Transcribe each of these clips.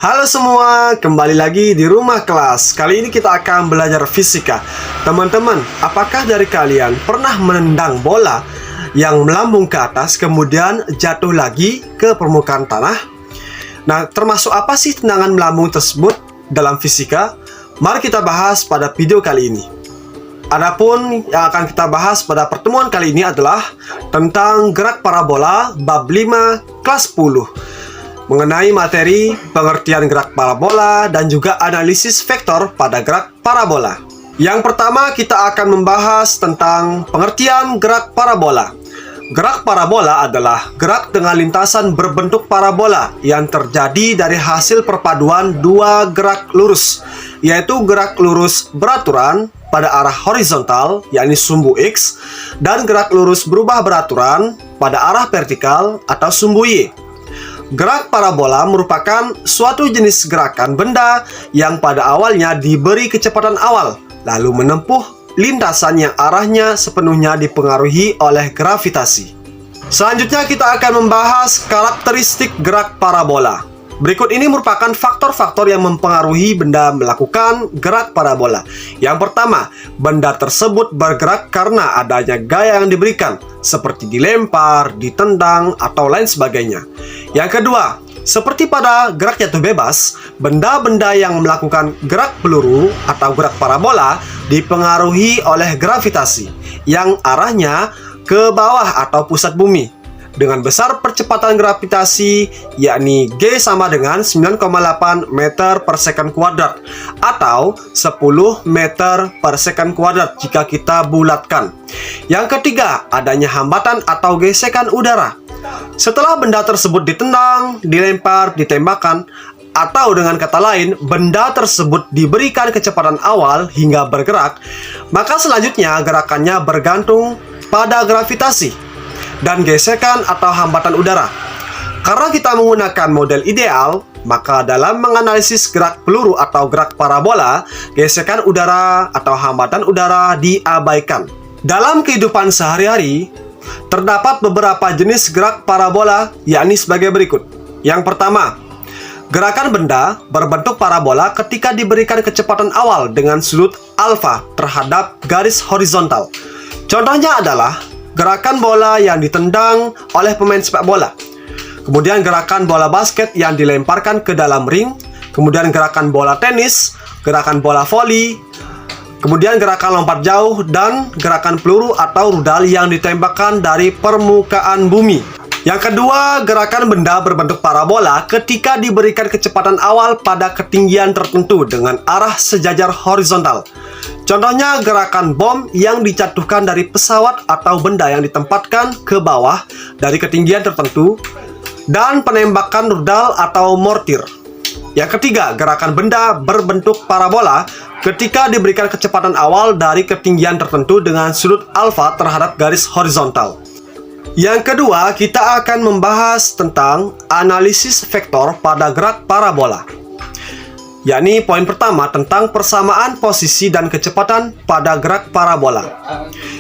Halo semua, kembali lagi di rumah kelas. Kali ini kita akan belajar fisika. Teman-teman, apakah dari kalian pernah menendang bola yang melambung ke atas kemudian jatuh lagi ke permukaan tanah? Nah, termasuk apa sih tendangan melambung tersebut dalam fisika? Mari kita bahas pada video kali ini. Adapun yang akan kita bahas pada pertemuan kali ini adalah tentang gerak parabola bab 5 kelas 10. Mengenai materi pengertian gerak parabola dan juga analisis vektor pada gerak parabola. Yang pertama kita akan membahas tentang pengertian gerak parabola. Gerak parabola adalah gerak dengan lintasan berbentuk parabola yang terjadi dari hasil perpaduan dua gerak lurus, yaitu gerak lurus beraturan pada arah horizontal, yakni sumbu X, dan gerak lurus berubah beraturan pada arah vertikal atau sumbu Y. Gerak parabola merupakan suatu jenis gerakan benda yang pada awalnya diberi kecepatan awal, lalu menempuh lintasan yang arahnya sepenuhnya dipengaruhi oleh gravitasi. Selanjutnya kita akan membahas karakteristik gerak parabola. Berikut ini merupakan faktor-faktor yang mempengaruhi benda melakukan gerak parabola. Yang pertama, benda tersebut bergerak karena adanya gaya yang diberikan, seperti dilempar, ditendang, atau lain sebagainya. Yang kedua, seperti pada gerak jatuh bebas, benda-benda yang melakukan gerak peluru atau gerak parabola dipengaruhi oleh gravitasi yang arahnya ke bawah atau pusat bumi dengan besar percepatan gravitasi, yakni G sama dengan 9,8 meter per second kuadrat atau 10 meter per second kuadrat jika kita bulatkan. Yang ketiga, adanya hambatan atau gesekan udara. Setelah benda tersebut ditendang, dilempar, ditembakkan, atau dengan kata lain, benda tersebut diberikan kecepatan awal hingga bergerak, maka selanjutnya gerakannya bergantung pada gravitasi dan gesekan atau hambatan udara. Karena kita menggunakan model ideal, maka dalam menganalisis gerak peluru atau gerak parabola, gesekan udara atau hambatan udara diabaikan. Dalam kehidupan sehari-hari, terdapat beberapa jenis gerak parabola, yakni sebagai berikut. Yang pertama, gerakan benda berbentuk parabola ketika diberikan kecepatan awal dengan sudut alfa terhadap garis horizontal. Contohnya adalah gerakan bola yang ditendang oleh pemain sepak bola, kemudian gerakan bola basket yang dilemparkan ke dalam ring, kemudian gerakan bola tenis, gerakan bola voli, kemudian gerakan lompat jauh, dan gerakan peluru atau rudal yang ditembakkan dari permukaan bumi. Yang kedua, gerakan benda berbentuk parabola ketika diberikan kecepatan awal pada ketinggian tertentu dengan arah sejajar horizontal. Contohnya gerakan bom yang dijatuhkan dari pesawat atau benda yang ditempatkan ke bawah dari ketinggian tertentu, dan penembakan rudal atau mortir. Yang ketiga, gerakan benda berbentuk parabola ketika diberikan kecepatan awal dari ketinggian tertentu dengan sudut alfa terhadap garis horizontal. Yang kedua, kita akan membahas tentang analisis vektor pada gerak parabola. Yakni poin pertama tentang persamaan posisi dan kecepatan pada gerak parabola.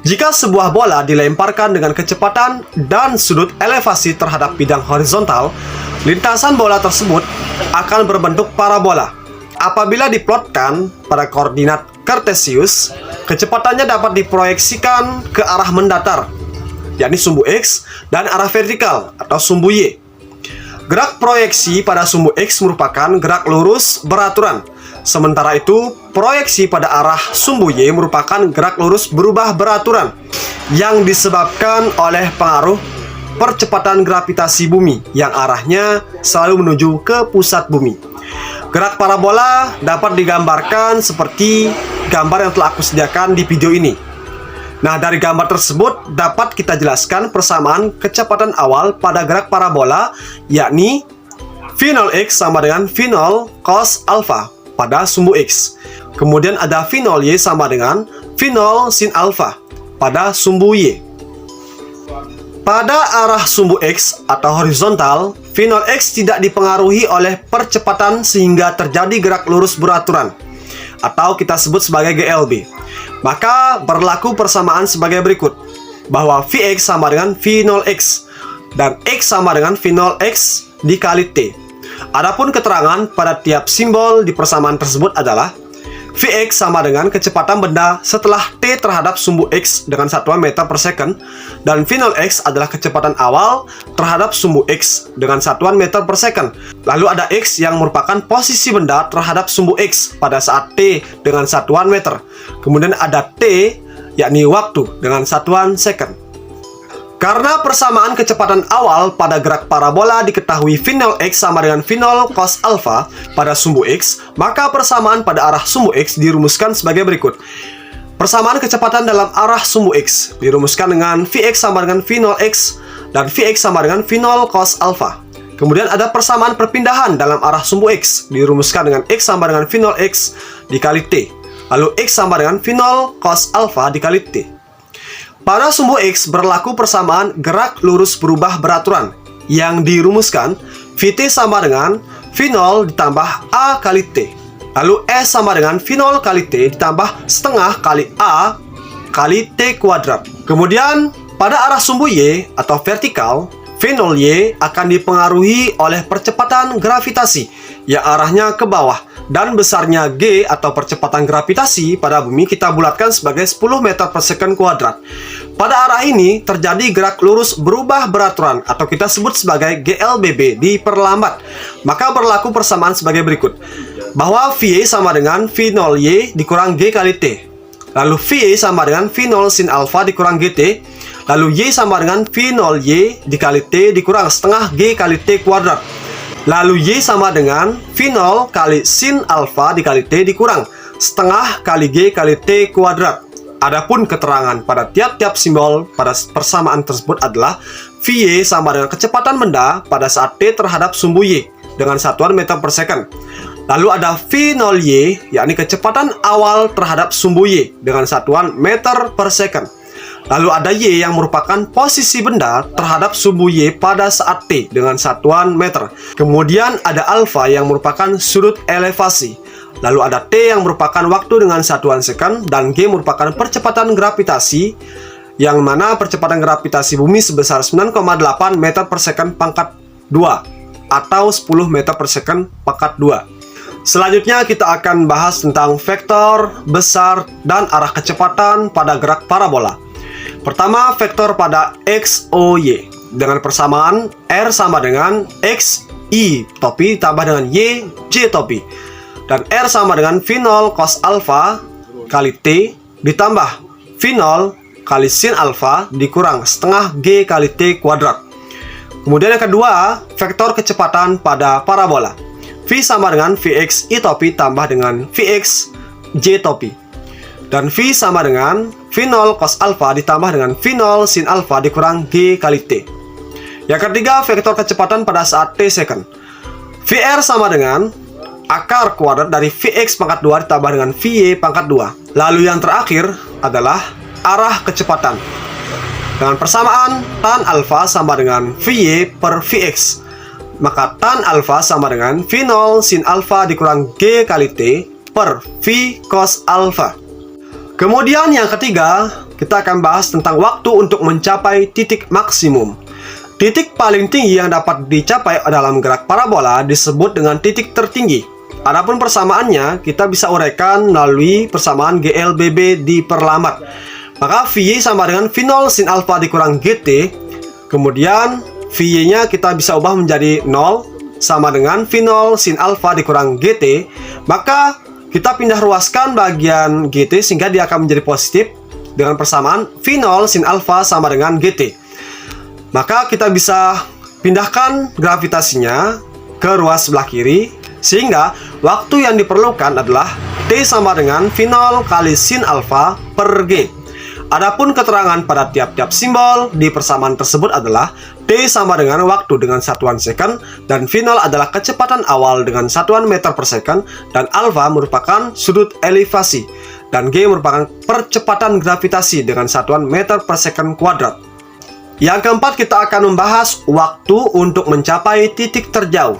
Jika sebuah bola dilemparkan dengan kecepatan dan sudut elevasi terhadap bidang horizontal, lintasan bola tersebut akan berbentuk parabola. Apabila diplotkan pada koordinat kartesius, kecepatannya dapat diproyeksikan ke arah mendatar, yakni sumbu X, dan arah vertikal atau sumbu Y. Gerak proyeksi pada sumbu X merupakan gerak lurus beraturan. Sementara itu, proyeksi pada arah sumbu Y merupakan gerak lurus berubah beraturan yang disebabkan oleh pengaruh percepatan gravitasi bumi yang arahnya selalu menuju ke pusat bumi. Gerak parabola dapat digambarkan seperti gambar yang telah aku sediakan di video ini. Nah, dari gambar tersebut dapat kita jelaskan persamaan kecepatan awal pada gerak parabola, yakni V0 X sama dengan V0 cos alpha pada sumbu X. Kemudian ada V0 Y sama dengan V0 sin alpha pada sumbu Y. Pada arah sumbu X atau horizontal, V0 X tidak dipengaruhi oleh percepatan sehingga terjadi gerak lurus beraturan, atau kita sebut sebagai GLB. Maka berlaku persamaan sebagai berikut, bahwa Vx sama dengan V0X dan X sama dengan V0X dikali T. Adapun keterangan pada tiap simbol di persamaan tersebut adalah Vx sama dengan kecepatan benda setelah T terhadap sumbu X dengan satuan meter per second, dan V0 X adalah kecepatan awal terhadap sumbu X dengan satuan meter per second. Lalu ada X yang merupakan posisi benda terhadap sumbu X pada saat T dengan satuan meter. Kemudian ada T, yakni waktu dengan satuan second. Karena persamaan kecepatan awal pada gerak parabola diketahui V0 X sama dengan V0 cos alpha pada sumbu X, maka persamaan pada arah sumbu X dirumuskan sebagai berikut. Persamaan kecepatan dalam arah sumbu X dirumuskan dengan Vx sama dengan V0 X dan Vx sama dengan V0 cos alpha. Kemudian ada persamaan perpindahan dalam arah sumbu X dirumuskan dengan X sama dengan V0 X dikali T. Lalu X sama dengan V0 cos alpha dikali T. Pada sumbu X berlaku persamaan gerak lurus berubah beraturan yang dirumuskan Vt sama dengan V0 ditambah A kali T. Lalu S sama dengan V0 kali T ditambah setengah kali A kali T kuadrat. Kemudian pada arah sumbu Y atau vertikal, V0Y akan dipengaruhi oleh percepatan gravitasi yang arahnya ke bawah, dan besarnya G atau percepatan gravitasi pada bumi kita bulatkan sebagai 10 meter per second kuadrat. Pada arah ini terjadi gerak lurus berubah beraturan atau kita sebut sebagai GLBB diperlambat. Maka berlaku persamaan sebagai berikut, bahwa VY sama dengan V0Y dikurang G kali T. Lalu VY sama dengan V0 sin alpha dikurang GT. Lalu Y sama dengan V0Y dikali T dikurang setengah G kali T kuadrat. Lalu Y sama dengan V0 kali sin alpha dikali T dikurang setengah kali G kali T kuadrat. Adapun keterangan pada tiap-tiap simbol pada persamaan tersebut adalah Vy sama dengan kecepatan benda pada saat T terhadap sumbu Y dengan satuan meter per second. Lalu ada V0Y, yakni kecepatan awal terhadap sumbu Y dengan satuan meter per second. Lalu ada Y yang merupakan posisi benda terhadap sumbu Y pada saat T dengan satuan meter. Kemudian ada alfa yang merupakan sudut elevasi. Lalu ada T yang merupakan waktu dengan satuan second, dan G merupakan percepatan gravitasi, yang mana percepatan gravitasi bumi sebesar 9,8 meter per second pangkat 2 atau 10 meter per second pangkat 2. Selanjutnya kita akan bahas tentang vektor, besar, dan arah kecepatan pada gerak parabola. Pertama, vektor pada X, O, Y dengan persamaan R sama dengan X, I topi ditambah dengan Y, J topi. Dan R sama dengan V0 cos alpha kali T ditambah V0 kali sin alpha dikurang setengah G kali T kuadrat. Kemudian yang kedua, vektor kecepatan pada parabola. V sama dengan Vx I topi tambah dengan Vx J topi. Dan V sama dengan V0 cos alpha ditambah dengan V0 sin alpha dikurang G kali T. Yang ketiga, vektor kecepatan pada saat T second. VR sama dengan akar kuadrat dari Vx pangkat 2 ditambah dengan Vy pangkat 2. Lalu yang terakhir adalah arah kecepatan. Dengan persamaan tan alpha sama dengan Vy per Vx. Maka tan alpha sama dengan V0 sin alpha dikurang G kali T per V cos alpha. Kemudian yang ketiga, kita akan bahas tentang waktu untuk mencapai titik maksimum. Titik paling tinggi yang dapat dicapai dalam gerak parabola disebut dengan titik tertinggi. Adapun persamaannya kita bisa uraikan melalui persamaan GLBB diperlambat. Maka Vy sama dengan V0 sin alpha dikurang GT. Kemudian Vy-nya kita bisa ubah menjadi 0 sama dengan V0 sin alpha dikurang GT. Maka kita pindah ruaskan bagian GT sehingga dia akan menjadi positif dengan persamaan V0 sin alpha sama dengan GT. Maka kita bisa pindahkan gravitasinya ke ruas sebelah kiri, sehingga waktu yang diperlukan adalah T sama dengan V0 kali sin alpha per G. Adapun keterangan pada tiap-tiap simbol di persamaan tersebut adalah T sama dengan waktu dengan satuan second, dan V0 adalah kecepatan awal dengan satuan meter per second, dan alpha merupakan sudut elevasi, dan G merupakan percepatan gravitasi dengan satuan meter per second kuadrat. Yang keempat, kita akan membahas waktu untuk mencapai titik terjauh.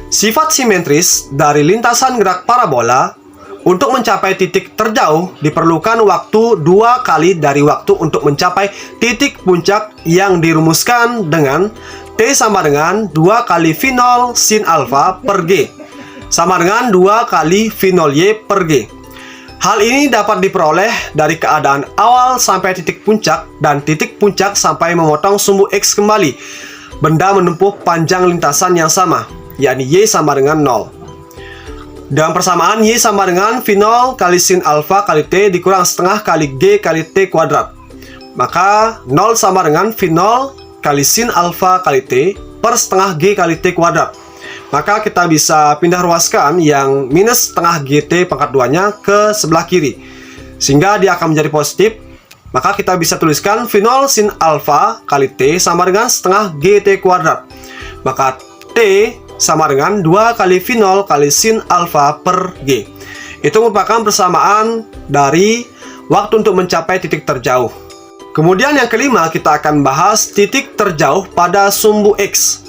Sifat simetris dari lintasan gerak parabola. Untuk mencapai titik terjauh diperlukan waktu 2 kali dari waktu untuk mencapai titik puncak yang dirumuskan dengan T sama dengan 2 kali V 0 sin alfa per G, sama dengan 2 kali V 0 Y per G. Hal ini dapat diperoleh dari keadaan awal sampai titik puncak dan titik puncak sampai memotong sumbu X kembali. Benda menempuh panjang lintasan yang sama, yakni Y sama dengan 0. Dengan persamaan Y sama dengan V 0 kali sin alfa kali T dikurang setengah kali G kali T kuadrat. Maka 0 sama dengan V 0 kali sin alfa kali T per setengah G kali T kuadrat. Maka kita bisa pindah ruaskan yang minus setengah GT pangkat 2-nya ke sebelah kiri, sehingga dia akan menjadi positif. Maka kita bisa tuliskan V 0 sin alfa kali T sama dengan setengah GT kuadrat. Maka T sama dengan 2 kali V 0 kali sin alfa per G. Itu merupakan persamaan dari waktu untuk mencapai titik terjauh. Kemudian yang kelima, kita akan bahas titik terjauh pada sumbu X.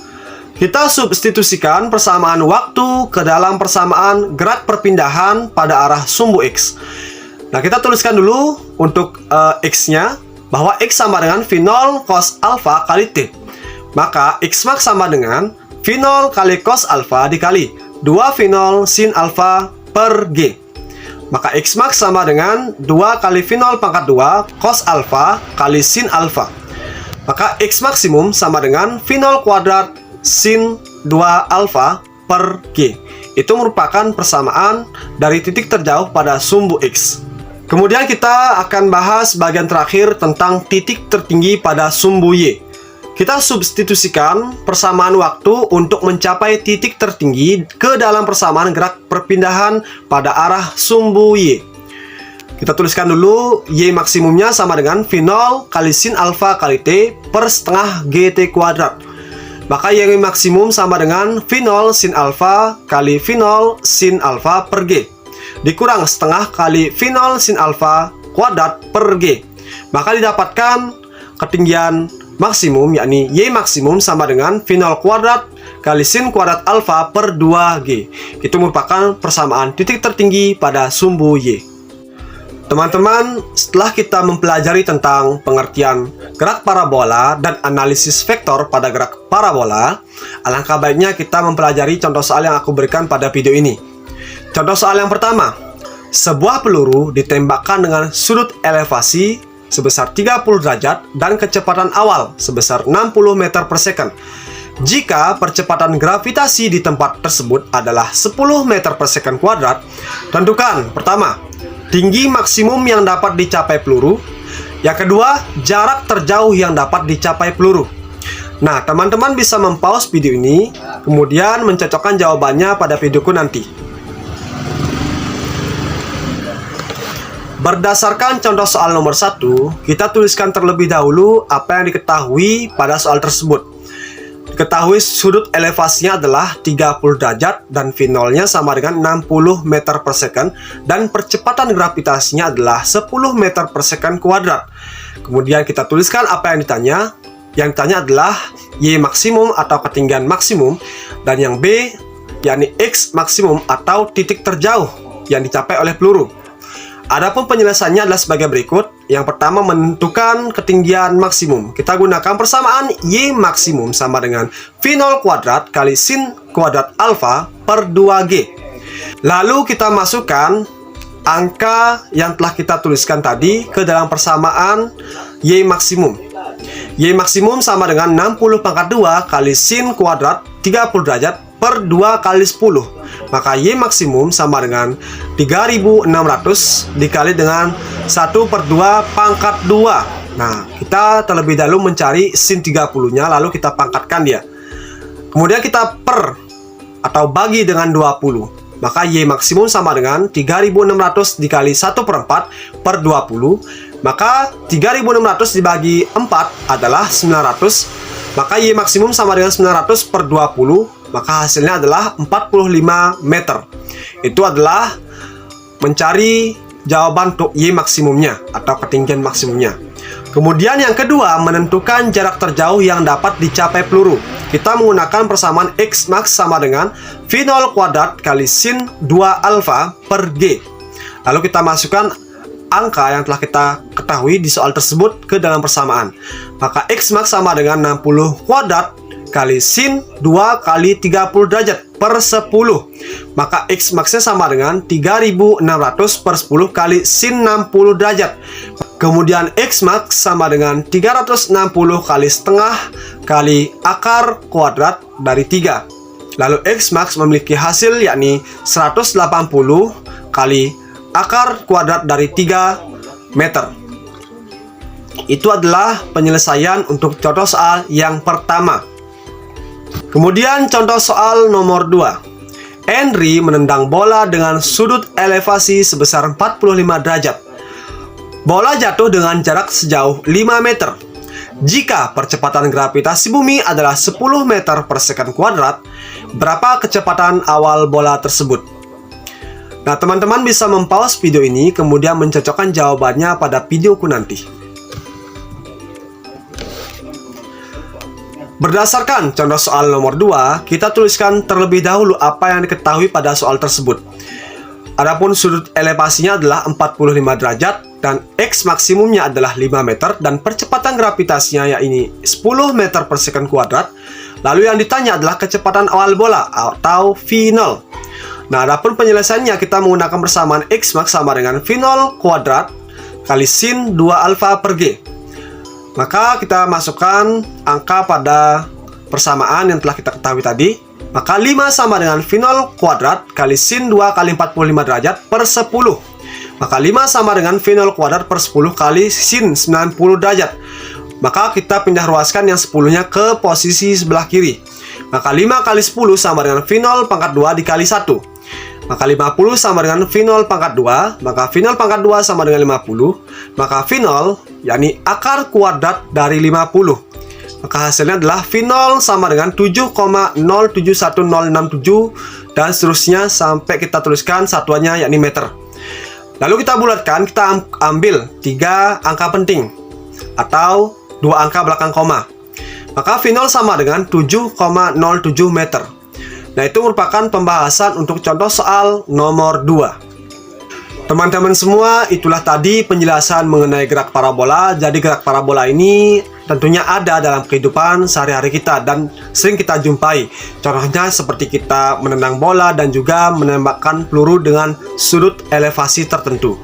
Kita substitusikan persamaan waktu ke dalam persamaan gerak perpindahan pada arah sumbu X. Nah, kita tuliskan dulu untuk X-nya, bahwa X sama dengan V 0 cos alfa kali T. Maka X max sama dengan V 0 kali cos alfa dikali 2 V 0 sin alfa per G. Maka X max sama dengan 2 kali V 0 pangkat 2 cos alfa kali sin alfa. Maka X maksimum sama dengan V 0 kuadrat sin 2 alfa per G. Itu merupakan persamaan dari titik terjauh pada sumbu X. Kemudian kita akan bahas bagian terakhir tentang titik tertinggi pada sumbu Y. Kita substitusikan persamaan waktu untuk mencapai titik tertinggi ke dalam persamaan gerak perpindahan pada arah sumbu Y. Kita tuliskan dulu Y maksimumnya sama dengan V 0 kali sin alfa kali T per setengah GT kuadrat. Maka Y maksimum sama dengan V 0 sin alfa kali V 0 sin alfa per G, dikurang setengah kali V 0 sin alfa kuadrat per G. Maka didapatkan ketinggian maksimum, yakni Y maksimum sama dengan V 0 kuadrat kali sin kuadrat alfa per 2G. Itu merupakan persamaan titik tertinggi pada sumbu Y. Teman-teman, setelah kita mempelajari tentang pengertian gerak parabola dan analisis vektor pada gerak parabola, alangkah baiknya kita mempelajari contoh soal yang aku berikan pada video ini. Contoh soal yang pertama, sebuah peluru ditembakkan dengan sudut elevasi sebesar 30 derajat dan kecepatan awal sebesar 60 meter per second. Jika percepatan gravitasi di tempat tersebut adalah 10 meter per second kuadrat, tentukan pertama, tinggi maksimum yang dapat dicapai peluru. Yang kedua, jarak terjauh yang dapat dicapai peluru. Nah, teman-teman bisa mempause video ini, kemudian mencocokkan jawabannya pada videoku nanti. Berdasarkan contoh soal nomor 1, kita tuliskan terlebih dahulu apa yang diketahui pada soal tersebut. Diketahui sudut elevasinya adalah 30 derajat dan V 0-nya sama dengan 60 meter per second dan percepatan gravitasinya adalah 10 meter per second kuadrat. Kemudian kita tuliskan apa yang ditanya. Yang ditanya adalah Y maksimum atau ketinggian maksimum, dan yang B yakni X maksimum atau titik terjauh yang dicapai oleh peluru. Adapun penyelesaiannya adalah sebagai berikut. Yang pertama, menentukan ketinggian maksimum. Kita gunakan persamaan Y maksimum sama dengan V 0 kuadrat kali sin kuadrat alfa per 2G. Lalu kita masukkan angka yang telah kita tuliskan tadi ke dalam persamaan Y maksimum. Y maksimum sama dengan 60 pangkat 2 kali sin kuadrat 30 derajat per 2 kali 10. Maka Y maksimum sama dengan 3600 dikali dengan 1 per 2 pangkat 2. Nah, kita terlebih dahulu mencari sin 30-nya, lalu kita pangkatkan dia. Kemudian kita per atau bagi dengan 20. Maka Y maksimum sama dengan 3600 dikali 1 per 4 per 20. Maka 3600 dibagi 4 adalah 900. Maka Y maksimum sama dengan 900 per 20. Maka hasilnya adalah 45 meter. Itu adalah mencari jawaban untuk Y maksimumnya atau ketinggian maksimumnya. Kemudian yang kedua, menentukan jarak terjauh yang dapat dicapai peluru. Kita menggunakan persamaan X max sama dengan V 0 kuadrat kali sin 2 alfa per G. Lalu kita masukkan angka yang telah kita ketahui di soal tersebut ke dalam persamaan. Maka X max sama dengan 60 kuadrat kali sin 2 kali 30 derajat per 10. Maka X max-nya sama dengan 3600 per 10 kali sin 60 derajat. Kemudian X max sama dengan 360 kali setengah kali akar kuadrat dari 3. Lalu X max memiliki hasil yakni 180 kali akar kuadrat dari 3 meter. Itu adalah penyelesaian untuk contoh soal yang pertama. Kemudian contoh soal nomor 2. Henry menendang bola dengan sudut elevasi sebesar 45 derajat. Bola jatuh dengan jarak sejauh 5 meter. Jika percepatan gravitasi bumi adalah 10 meter per second kuadrat, berapa kecepatan awal bola tersebut? Nah, teman-teman bisa mempause video ini, kemudian mencocokkan jawabannya pada videoku nanti. Berdasarkan contoh soal nomor 2, kita tuliskan terlebih dahulu apa yang diketahui pada soal tersebut. Adapun sudut elevasinya adalah 45 derajat dan X maksimumnya adalah 5 meter dan percepatan gravitasinya yakni 10 meter per second kuadrat. Lalu yang ditanya adalah kecepatan awal bola atau V0. Nah, adapun penyelesaiannya kita menggunakan persamaan X max sama dengan V0 kuadrat kali sin 2 alfa per G. Maka kita masukkan angka pada persamaan yang telah kita ketahui tadi. Maka 5 sama dengan V0 kuadrat kali sin 2 kali 45 derajat per 10. Maka 5 sama dengan V0 kuadrat per 10 kali sin 90 derajat. Maka kita pindah ruaskan yang 10-nya ke posisi sebelah kiri. Maka 5 kali 10 sama dengan V0 pangkat 2 dikali 1. Maka 50 sama dengan V0 pangkat 2. Maka V0 pangkat 2 sama dengan 50. Maka V0 yakni akar kuadrat dari 50. Maka hasilnya adalah V0 sama dengan 7,071067 dan seterusnya sampai kita tuliskan satuannya yakni meter. Lalu kita bulatkan, kita ambil 3 angka penting atau 2 angka belakang koma. Maka V0 sama dengan 7,07 meter. Nah, itu merupakan pembahasan untuk contoh soal nomor 2. Teman-teman semua, itulah tadi penjelasan mengenai gerak parabola. Jadi gerak parabola ini tentunya ada dalam kehidupan sehari-hari kita dan sering kita jumpai. Contohnya seperti kita menendang bola dan juga menembakkan peluru dengan sudut elevasi tertentu.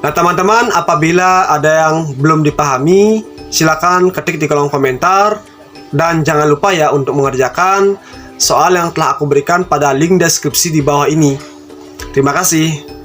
Nah, teman-teman, apabila ada yang belum dipahami, silakan ketik di kolom komentar. Dan jangan lupa ya untuk mengerjakan soal yang telah aku berikan pada link deskripsi di bawah ini. Terima kasih.